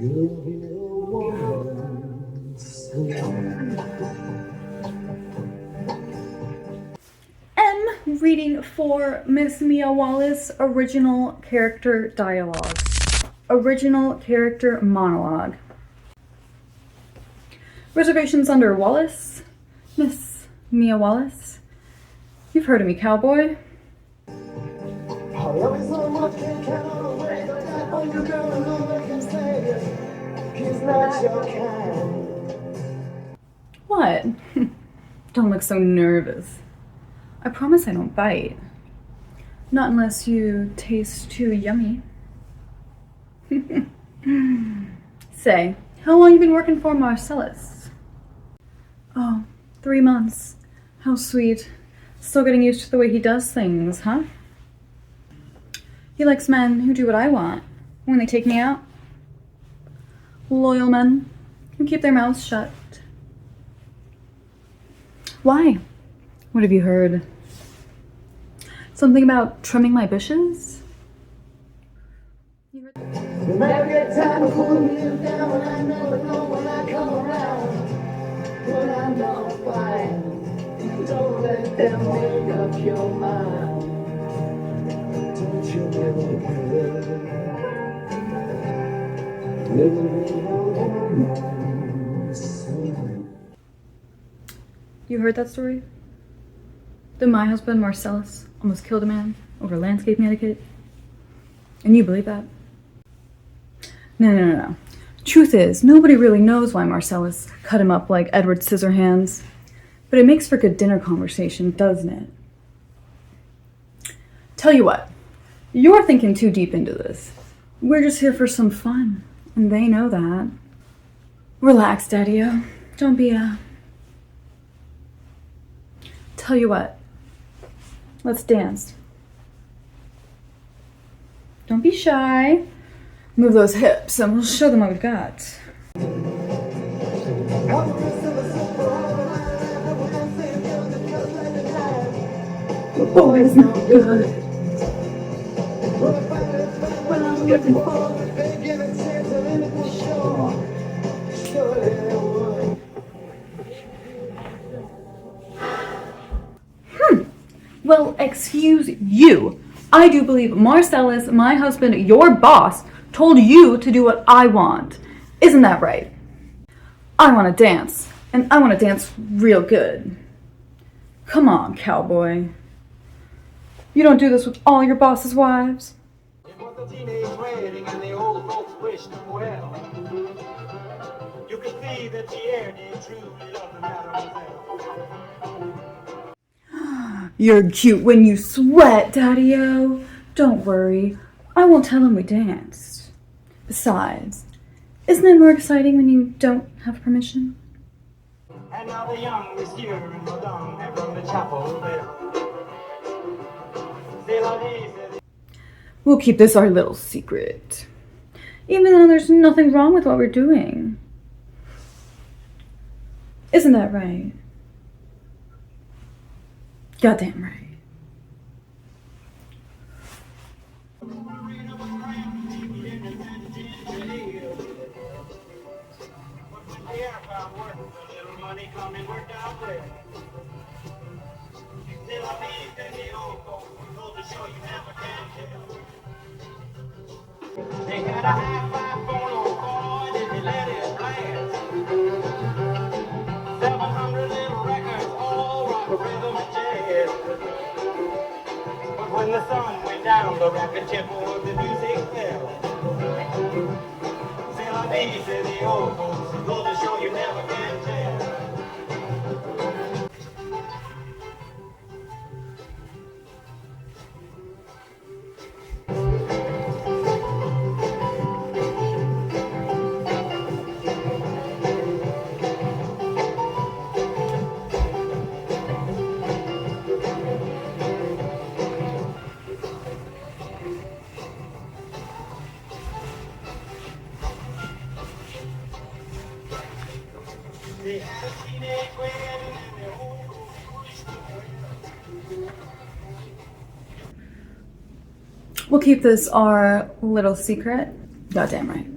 Reading for Miss Mia Wallace, original character dialogue. Original character monologue. Reservations under Wallace. Miss Mia Wallace. You've heard of me, cowboy. What? Don't look so nervous. I promise I don't bite. Not unless you taste too yummy. Say, how long you been working for Marcellus? Oh, 3 months. How sweet. Still getting used to the way he does things, huh? He likes men who do what I want when they take me out. Loyal men who keep their mouths shut. Why? What have you heard? Something about trimming my bushes? You heard time to pull me down when I never know when I come around. When I'm not fine, don't let them make up your mind. Don't you ever You heard that story? That my husband, Marcellus, almost killed a man over landscaping etiquette? And you believe that? No. Truth is, nobody really knows why Marcellus cut him up like Edward Scissorhands. But it makes for good dinner conversation, doesn't it? Tell you what, you're thinking too deep into this. We're just here for some fun, and they know that. Relax, Daddy-o. Don't be Tell you what, let's dance. Don't be shy. Move those hips and we'll show them what we've got. The boy's no good. When I'm looking for Well, excuse you. I do believe Marcellus, my husband, your boss, told you to do what I want. Isn't that right? I want to dance, and I want to dance real good. Come on, cowboy. You don't do this with all your boss's wives. It was a teenage wedding, and the old folks wished him well. You could see that Pierre did truly love the mademoiselle. You're cute when you sweat, Daddy-o. Don't worry. I won't tell him we danced. Besides, isn't it more exciting when you don't have permission? And now the young monsieur and madame have rung the chapel bell. We'll keep this our little secret. Even though there's nothing wrong with what we're doing. Isn't that right? Goddamn right. They had a high-five phono card and they let it blast. 700 little records, all rock, rhythm, and jazz. But when the sun went down, the rapid tempo of the music fell. C'est la vie, said the old folks, goes to show you never can tell. We'll keep this our little secret. Goddamn right.